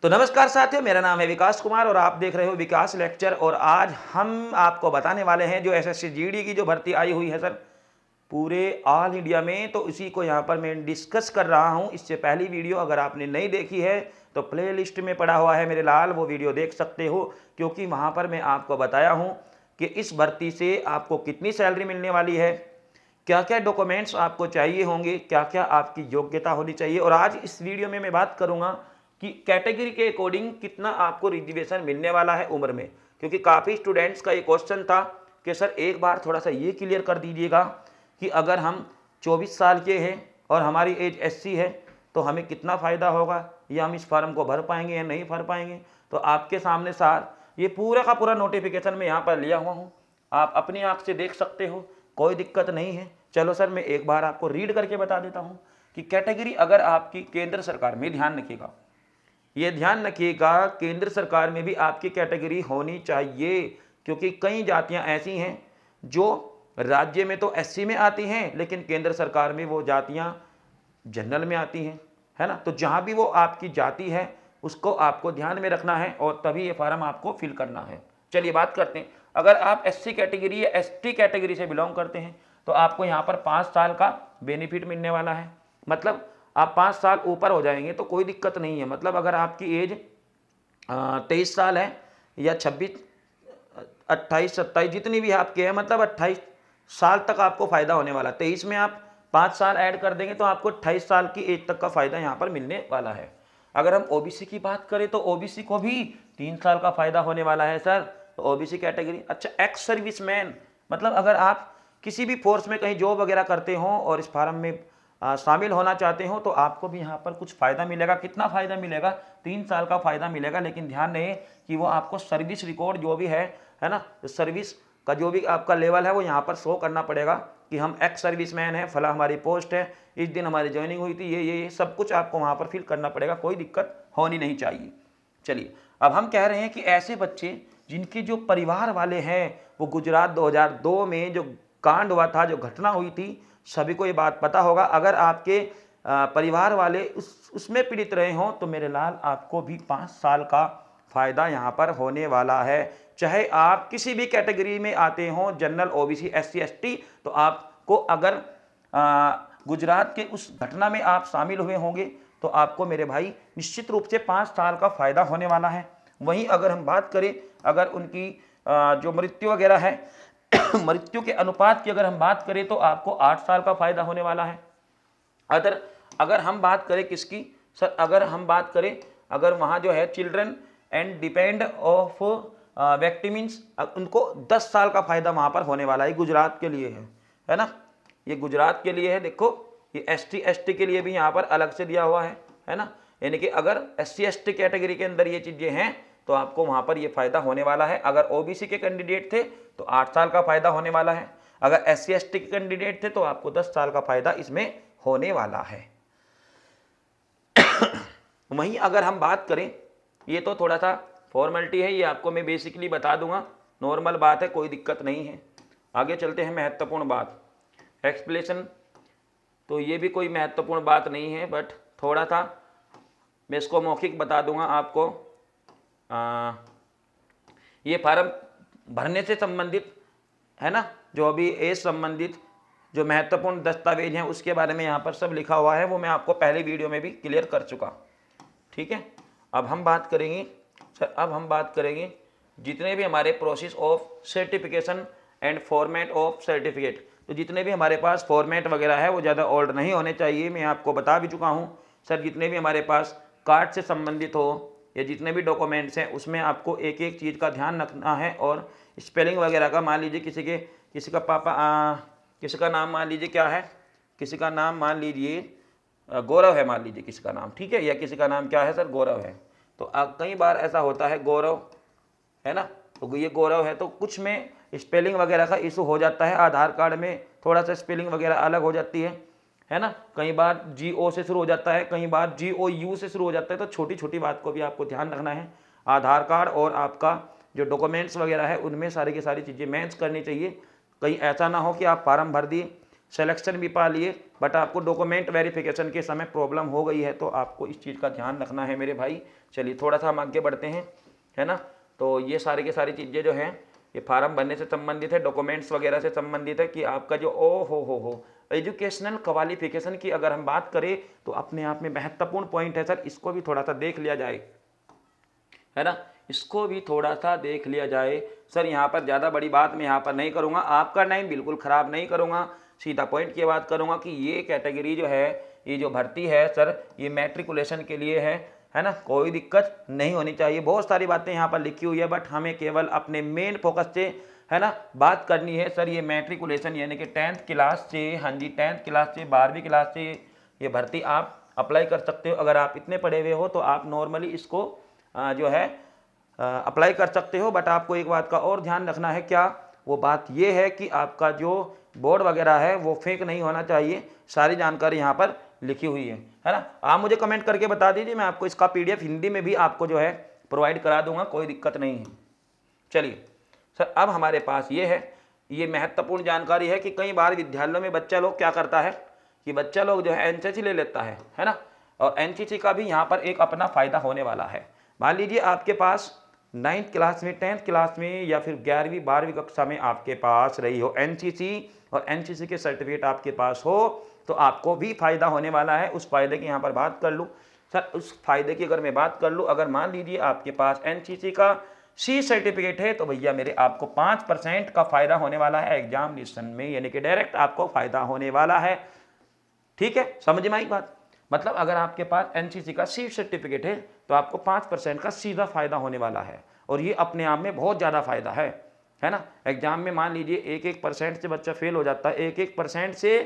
तो नमस्कार साथियों, मेरा नाम है विकास कुमार और आप देख रहे हो विकास लेक्चर। और आज हम आपको बताने वाले हैं जो एसएससी जीडी की जो भर्ती आई हुई है सर पूरे ऑल इंडिया में, तो इसी को यहाँ पर मैं डिस्कस कर रहा हूँ। इससे पहली वीडियो अगर आपने नहीं देखी है तो प्ले लिस्ट में पड़ा हुआ है मेरे लाल, वो वीडियो देख सकते हो, क्योंकि वहाँ पर मैं आपको बताया हूँ कि इस भर्ती से आपको कितनी सैलरी मिलने वाली है, क्या क्या डॉक्यूमेंट्स आपको चाहिए होंगे, क्या क्या आपकी योग्यता होनी चाहिए। और आज इस वीडियो में मैं बात करूंगा कि कैटेगरी के अकॉर्डिंग कितना आपको रिजर्वेशन मिलने वाला है उम्र में, क्योंकि काफ़ी स्टूडेंट्स का ये क्वेश्चन था कि सर एक बार थोड़ा सा ये क्लियर कर दीजिएगा कि अगर हम 24 साल के हैं और हमारी एज 80 है तो हमें कितना फ़ायदा होगा, या हम इस फॉर्म को भर पाएंगे या नहीं भर पाएंगे। तो आपके सामने सार ये पूरा का पूरा नोटिफिकेशन मैं यहाँ पर लिया हुआ हूँ, आप अपनी आँख से देख सकते हो, कोई दिक्कत नहीं है। चलो सर मैं एक बार आपको रीड करके बता देता हूँ कि कैटेगरी अगर आपकी केंद्र सरकार में, ध्यान रखिएगा, ये ध्यान रखिएगा, केंद्र सरकार में भी आपकी कैटेगरी होनी चाहिए, क्योंकि कई जातियां ऐसी हैं जो राज्य में तो एससी में आती हैं लेकिन केंद्र सरकार में वो जातियां जनरल में आती हैं, है ना। तो जहां भी वो आपकी जाति है उसको आपको ध्यान में रखना है और तभी ये फॉर्म आपको फिल करना है। चलिए बात करते हैं, अगर आप एससी कैटेगरी या एसटी कैटेगरी से बिलोंग करते हैं तो आपको यहाँ पर 5 साल का बेनिफिट मिलने वाला है। मतलब आप 5 साल ऊपर हो जाएंगे तो कोई दिक्कत नहीं है। मतलब अगर आपकी एज 23 साल है या 26, 28, 27 जितनी भी आपके हैं, मतलब 28 साल तक आपको फ़ायदा होने वाला है। 23 में आप 5 साल ऐड कर देंगे तो आपको 28 साल की एज तक का फ़ायदा यहाँ पर मिलने वाला है। अगर हम ओबीसी की बात करें तो ओबीसी को भी 3 साल का फ़ायदा होने वाला है सर। तो ओबीसी कैटेगरी, अच्छा एक्स सर्विसमैन, मतलब अगर आप किसी भी फोर्स में कहीं जॉब वगैरह करते हो और इस फार्म में शामिल होना चाहते हो तो आपको भी यहाँ पर कुछ फ़ायदा मिलेगा। कितना फ़ायदा मिलेगा? 3 साल का फ़ायदा मिलेगा, लेकिन ध्यान रहे कि वो आपको सर्विस रिकॉर्ड जो भी है ना, सर्विस का जो भी आपका लेवल है वो यहाँ पर शो करना पड़ेगा कि हम एक्स सर्विसमैन हैं, फला हमारी पोस्ट है, इस दिन हमारी ज्वाइनिंग हुई थी, ये सब कुछ आपको वहाँ पर फिल करना पड़ेगा, कोई दिक्कत होनी नहीं चाहिए। चलिए अब हम कह रहे हैं कि ऐसे बच्चे जिनके जो परिवार वाले हैं वो गुजरात 2002 में जो कांड हुआ था, जो घटना हुई थी, सभी को ये बात पता होगा। अगर आपके परिवार वाले उसमें पीड़ित रहे हों तो मेरे लाल आपको भी 5 साल का फ़ायदा यहाँ पर होने वाला है। चाहे आप किसी भी कैटेगरी में आते हों, जनरल, ओबीसी, एससी, एसटी, तो आपको अगर गुजरात के उस घटना में आप शामिल हुए होंगे तो आपको मेरे भाई निश्चित रूप से 5 साल का फ़ायदा होने वाला है। वहीं अगर हम बात करें, अगर उनकी जो मृत्यु वगैरह है मृत्यु के अनुपात की अगर हम बात करें तो आपको 8 साल का फ़ायदा होने वाला है। अगर हम बात करें किसकी सर, अगर हम बात करें, अगर वहाँ जो है चिल्ड्रन एंड डिपेंड ऑफ व्यक्टिम्स, उनको 10 साल का फ़ायदा वहाँ पर होने वाला है। गुजरात के लिए है ना, ये गुजरात के लिए है। देखो ये एसटी एसटी के लिए भी यहाँ पर अलग से दिया हुआ है ना, यानी कि अगर एससी एसटी कैटेगरी के अंदर ये चीज़ें हैं तो आपको वहाँ पर ये फ़ायदा होने वाला है। अगर ओबीसी के कैंडिडेट थे तो 8 साल का फ़ायदा होने वाला है, अगर एससी एसटी के कैंडिडेट थे तो आपको 10 साल का फ़ायदा इसमें होने वाला है। वहीं अगर हम बात करें, ये तो थोड़ा सा फॉर्मेलिटी है, ये आपको मैं बेसिकली बता दूंगा, नॉर्मल बात है, कोई दिक्कत नहीं है। आगे चलते हैं, महत्वपूर्ण बात एक्सप्लेनेशन, तो ये भी कोई महत्वपूर्ण बात नहीं है, बट थोड़ा सा मैं इसको मौखिक बता दूंगा आपको। ये फार्म भरने से संबंधित है ना, जो अभी एज संबंधित जो महत्वपूर्ण दस्तावेज हैं उसके बारे में यहाँ पर सब लिखा हुआ है, वो मैं आपको पहले वीडियो में भी क्लियर कर चुका। ठीक है, अब हम बात करेंगे सर, अब हम बात करेंगे जितने भी हमारे process of certification and format of certificate, तो जितने भी हमारे पास फॉर्मेट वगैरह है वो ज़्यादा ओल्ड नहीं होने चाहिए। मैं आपको बता भी चुका हूँ सर, जितने भी हमारे पास कार्ड से संबंधित हो या जितने भी डॉक्यूमेंट्स हैं उसमें आपको एक एक चीज़ का ध्यान रखना है। और स्पेलिंग वगैरह का, मान लीजिए किसी का पापा किसी का नाम मान लीजिए क्या है, किसी का नाम मान लीजिए गौरव है, मान लीजिए किसी का नाम, ठीक है, या किसी का नाम क्या है सर, गौरव है, तो कई बार ऐसा होता है गौरव है ना, तो ये गौरव है तो कुछ में स्पेलिंग वगैरह का इशू हो जाता है, आधार कार्ड में थोड़ा सा स्पेलिंग वगैरह अलग हो जाती है ना, कई बार GO से शुरू हो जाता है, कई बार GOU से शुरू हो जाता है, तो छोटी छोटी बात को भी आपको ध्यान रखना है। आधार कार्ड और आपका जो डॉक्यूमेंट्स वगैरह है उनमें सारी की सारी चीज़ें मैच करनी चाहिए। कहीं ऐसा ना हो कि आप फार्म भर दिए, सिलेक्शन भी पा लिए, बट आपको डॉक्यूमेंट वेरिफिकेशन के समय प्रॉब्लम हो गई है, तो आपको इस चीज़ का ध्यान रखना है मेरे भाई। चलिए थोड़ा सा हम आगे बढ़ते हैं, है ना। तो ये सारी की सारी चीज़ें जो हैं ये फार्म भरने से संबंधित है, डॉक्यूमेंट्स वगैरह से संबंधित है कि आपका जो हो एजुकेशनल क्वालिफिकेशन की अगर हम बात करें तो अपने आप में महत्वपूर्ण पॉइंट है सर, इसको भी थोड़ा सा देख लिया जाए, है ना। इसको भी थोड़ा सा देख लिया जाए सर। यहाँ पर ज़्यादा बड़ी बात मैं यहाँ पर नहीं करूँगा, आपका टाइम बिल्कुल ख़राब नहीं करूँगा, सीधा पॉइंट की बात करूँगा कि ये कैटेगरी जो है, ये जो भर्ती है सर, ये मैट्रिकुलेशन के लिए है ना। कोई दिक्कत नहीं होनी चाहिए। बहुत सारी बातें यहाँ पर लिखी हुई है, बट हमें केवल अपने मेन फोकस से, है ना, बात करनी है सर। ये मैट्रिकुलेशन यानी कि 10th क्लास से, हाँ जी 10th क्लास से 12वीं क्लास से ये भर्ती आप अप्लाई कर सकते हो। अगर आप इतने पढ़े हुए हो तो आप नॉर्मली इसको जो है अप्लाई कर सकते हो। बट आपको एक बात का और ध्यान रखना है, क्या वो बात ये है कि आपका जो बोर्ड वगैरह है वो फेक नहीं होना चाहिए। सारी जानकारी यहाँ पर लिखी हुई है ना। आप मुझे कमेंट करके बता दीजिए, मैं आपको इसका PDF हिंदी में भी आपको जो है प्रोवाइड करा दूंगा, कोई दिक्कत नहीं है। चलिए सर, अब हमारे पास ये है, ये महत्वपूर्ण जानकारी है कि कई बार विद्यालयों में बच्चा लोग क्या करता है कि बच्चा लोग जो है NCC ले लेता है ना। और NCC का भी यहाँ पर एक अपना फ़ायदा होने वाला है। मान लीजिए आपके पास 9th क्लास में, 10th क्लास में या फिर 11वीं 12वीं कक्षा में आपके पास रही हो NCC और NCC के सर्टिफिकेट आपके पास हो, तो आपको भी फ़ायदा होने वाला है। उस फायदे की यहाँ पर बात कर लूँ सर, उस फायदे की अगर मैं बात कर लूँ, अगर मान लीजिए आपके पास NCC का C सर्टिफिकेट है, तो भैया मेरे आपको 5% का फ़ायदा होने वाला है एग्जामिनेशन में, यानी कि डायरेक्ट आपको फ़ायदा होने वाला है। ठीक है, समझ में आई बात। मतलब अगर आपके पास NCC का C सर्टिफिकेट है तो आपको 5% का सीधा फ़ायदा होने वाला है, और ये अपने आप में बहुत ज़्यादा फ़ायदा है ना। एग्जाम में मान लीजिए 1% से बच्चा फेल हो जाता है, 1% से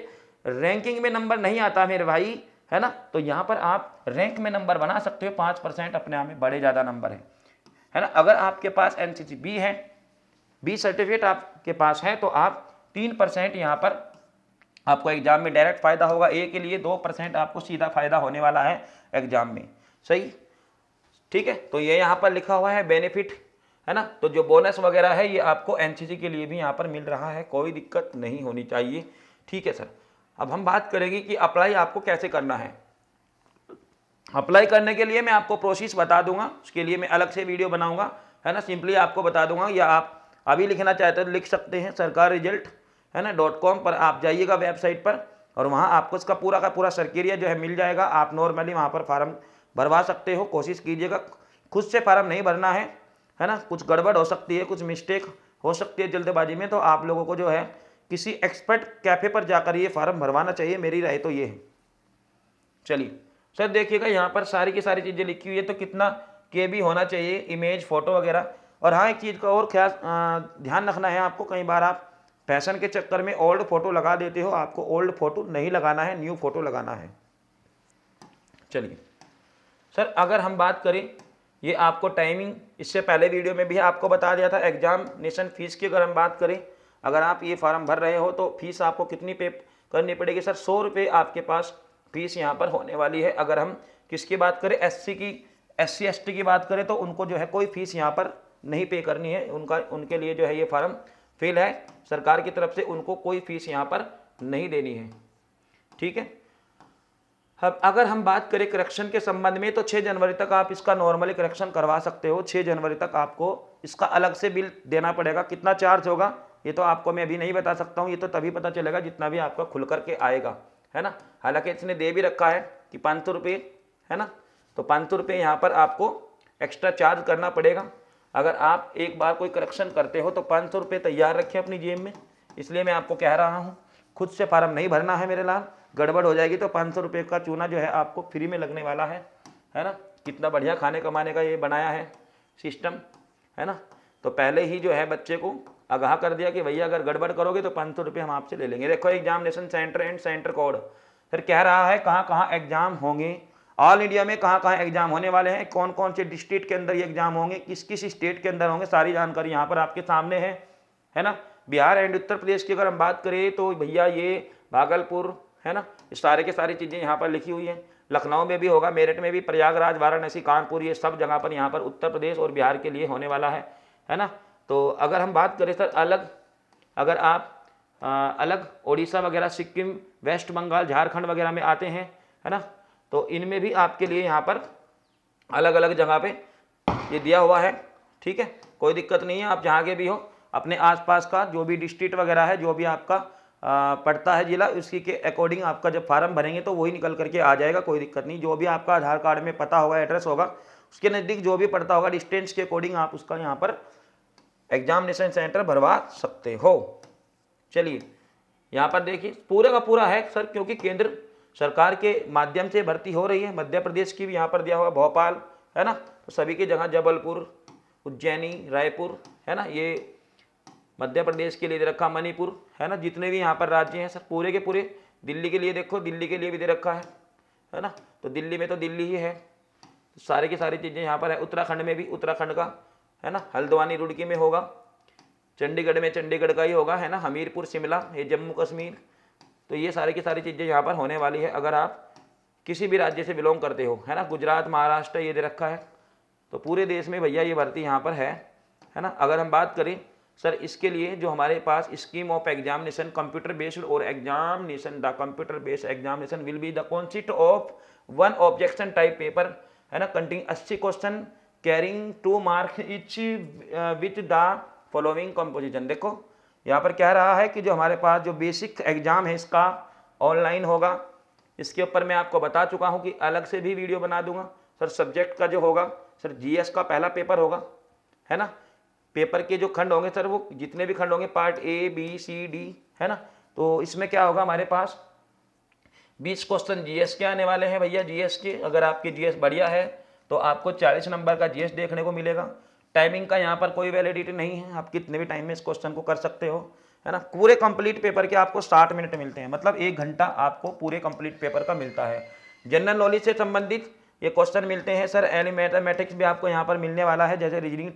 रैंकिंग में नंबर नहीं आता मेरे भाई, है ना। तो यहाँ पर आप रैंक में नंबर बना सकते हो। 5% अपने आप में बड़े ज़्यादा नंबर है ना। अगर आपके पास NCC B है, B सर्टिफिकेट आपके पास है, तो आप 3% यहाँ पर आपको एग्जाम में डायरेक्ट फ़ायदा होगा। ए के लिए 2% आपको सीधा फ़ायदा होने वाला है एग्जाम में, सही। ठीक है, तो ये यहाँ पर लिखा हुआ है बेनिफिट, है ना। तो जो बोनस वगैरह है ये आपको NCC के लिए भी यहाँ पर मिल रहा है, कोई दिक्कत नहीं होनी चाहिए। ठीक है सर, अब हम बात करेंगे कि अप्लाई आपको कैसे करना है। अप्लाई करने के लिए मैं आपको प्रोसेस बता दूंगा, उसके लिए मैं अलग से वीडियो बनाऊंगा, है ना। सिंपली आपको बता दूंगा, या आप अभी लिखना चाहते हो तो लिख सकते हैं सरकार रिजल्ट, है ना .com पर आप जाइएगा वेबसाइट पर, और वहाँ आपको इसका पूरा का पूरा सर्किरिया जो है मिल जाएगा। आप नॉर्मली वहाँ पर फार्म भरवा सकते हो। कोशिश कीजिएगा खुद से फार्म नहीं भरना है ना। कुछ गड़बड़ हो सकती है, कुछ मिस्टेक हो सकती है जल्दबाजी में, तो आप लोगों को जो है किसी एक्सपर्ट कैफ़े पर जाकर ये फार्म भरवाना चाहिए, मेरी राय तो ये है। चलिए सर, देखिएगा यहाँ पर सारी की सारी चीज़ें लिखी हुई है, तो कितना KB होना चाहिए, इमेज, फोटो वगैरह। और हाँ, एक चीज़ का और ख्याल ध्यान रखना है आपको, कई बार आप फैशन के चक्कर में ओल्ड फोटो लगा देते हो, आपको ओल्ड फोटो नहीं लगाना है, न्यू फोटो लगाना है। चलिए सर, अगर हम बात करें, ये आपको टाइमिंग इससे पहले वीडियो में भी आपको बता दिया था। एग्जामिनेशन फीस की अगर हम बात करें, अगर आप ये फार्म भर रहे हो तो फीस आपको कितनी पे करनी पड़ेगी सर? 100 रुपये आपके पास फीस यहाँ पर होने वाली है। अगर हम किसकी बात करें, SC की, SC ST की बात करें, तो उनको जो है कोई फीस यहाँ पर नहीं पे करनी है। उनके लिए जो है ये फार्म फेल है, सरकार की तरफ से उनको कोई फीस यहाँ पर नहीं देनी है। ठीक है, अब अगर हम बात करें करेक्शन के संबंध में, तो 6 जनवरी तक आप इसका नॉर्मली करेक्शन करवा सकते हो। 6 जनवरी तक आपको इसका अलग से बिल देना पड़ेगा। कितना चार्ज होगा ये तो आपको मैं अभी नहीं बता सकता हूँ, ये तो तभी पता चलेगा जितना भी आपका खुल करके आएगा, है ना। हालांकि इसने दे भी रखा है कि 500 रुपये, है ना। तो 500 रुपये यहाँ पर आपको एक्स्ट्रा चार्ज करना पड़ेगा। अगर आप एक बार कोई करेक्शन करते हो तो 500 रुपये तैयार रखें अपनी जेब में। इसलिए मैं आपको कह रहा हूँ, खुद से फार्म नहीं भरना है मेरे लाल, गड़बड़ हो जाएगी तो 500 रुपये का चूना जो है आपको फ्री में लगने वाला है ना। कितना बढ़िया खाने कमाने का ये बनाया है सिस्टम, है ना। तो पहले ही जो है बच्चे को आगाह कर दिया कि भैया अगर गड़बड़ करोगे तो 500 रुपये हम आपसे ले लेंगे। देखो, examination centre and centre code फिर कह रहा है कहाँ कहाँ एग्जाम होंगे, ऑल इंडिया में कहाँ कहाँ एग्जाम होने वाले हैं, कौन कौन से डिस्ट्रिक्ट के अंदर ये एग्जाम होंगे, किस किस स्टेट के अंदर होंगे, सारी जानकारी यहाँ पर आपके सामने है ना। बिहार एंड उत्तर प्रदेश की अगर हम बात करें तो भैया ये भागलपुर, है ना, सारे के सारी चीज़ें यहाँ पर लिखी हुई हैं। लखनऊ में भी होगा, मेरठ में भी, प्रयागराज, वाराणसी, कानपुर, ये सब जगह पर यहाँ पर उत्तर प्रदेश और बिहार के लिए होने वाला है ना। तो अगर हम बात करें सर अलग, अगर आप अलग उड़ीसा वगैरह, सिक्किम, वेस्ट बंगाल, झारखंड वगैरह में आते हैं, है ना। तो इनमें भी आपके लिए यहाँ पर अलग अलग जगह पे ये दिया हुआ है, ठीक है। कोई दिक्कत नहीं है, आप जहाँ के भी हो अपने आसपास का जो भी डिस्ट्रिक्ट वगैरह है, जो भी आपका पड़ता है जिला, उसी के अकॉर्डिंग आपका जब फार्म भरेंगे तो वही निकल करके आ जाएगा, कोई दिक्कत नहीं। जो भी आपका आधार कार्ड में पता होगा, एड्रेस होगा, उसके नज़दीक जो भी पड़ता होगा डिस्टेंस के अकॉर्डिंग आप उसका यहाँ पर एग्जामिनेशन सेंटर भरवा सकते हो। चलिए यहाँ पर देखिए पूरे का पूरा है सर, क्योंकि केंद्र सरकार के माध्यम से भर्ती हो रही है। मध्य प्रदेश की भी यहाँ पर दिया हुआ, भोपाल, है ना। तो सभी की जगह जबलपुर, उज्जैनी, रायपुर, है ना, ये मध्य प्रदेश के लिए दे रखा, मणिपुर, है ना। जितने भी यहाँ पर राज्य हैं सर पूरे के पूरे, दिल्ली के लिए देखो, दिल्ली के लिए भी दे रखा है ना। तो दिल्ली में तो दिल्ली ही है, तो सारे की सारी चीज़ें यहाँ पर है। उत्तराखंड में भी उत्तराखंड का, है ना, हल्द्वानी रुड़की में होगा। चंडीगढ़ में चंडीगढ़ का ही होगा, है ना। हमीरपुर, शिमला, ये जम्मू कश्मीर। तो ये सारी की सारी चीज़ें यहाँ पर होने वाली है अगर आप किसी भी राज्य से बिलोंग करते हो, है ना। गुजरात, महाराष्ट्र ये दे रखा है। तो पूरे देश में भैया ये भर्ती यहाँ पर है ना। अगर हम बात करें सर इसके लिए जो हमारे पास scheme of examination computer based और examination, the computer based examination will be the consist of one objection type paper, है ना, containing 80 question carrying 2 marks each with the following composition. देखो यहाँ पर कह रहा है कि जो हमारे पास जो बेसिक एग्जाम है इसका ऑनलाइन होगा। इसके ऊपर मैं आपको बता चुका हूँ कि अलग से भी वीडियो बना दूंगा सर। सब्जेक्ट का जो होगा सर, जीएस का पहला पेपर होगा, है ना। पेपर के जो खंड होंगे सर, वो जितने भी खंड होंगे, part A, B, C, D, है ना। तो इसमें क्या होगा, हमारे पास 20 क्वेश्चन जीएस के आने वाले हैं भैया। जीएस के अगर आपकी जीएस बढ़िया है तो आपको 40 नंबर का जीएस देखने को मिलेगा। टाइमिंग का यहाँ पर कोई वैलिडिटी नहीं है, आप कितने भी टाइम में इस क्वेश्चन को कर सकते हो, है ना। पूरे कंप्लीट पेपर के आपको 60 मिनट मिलते हैं, मतलब 1 घंटा आपको पूरे कंप्लीट पेपर का मिलता है। जनरल नॉलेज से संबंधित ये क्वेश्चन मिलते हैं सर। मैथमेटिक्स भी आपको यहाँ पर मिलने वाला है, जैसे रीजनिंग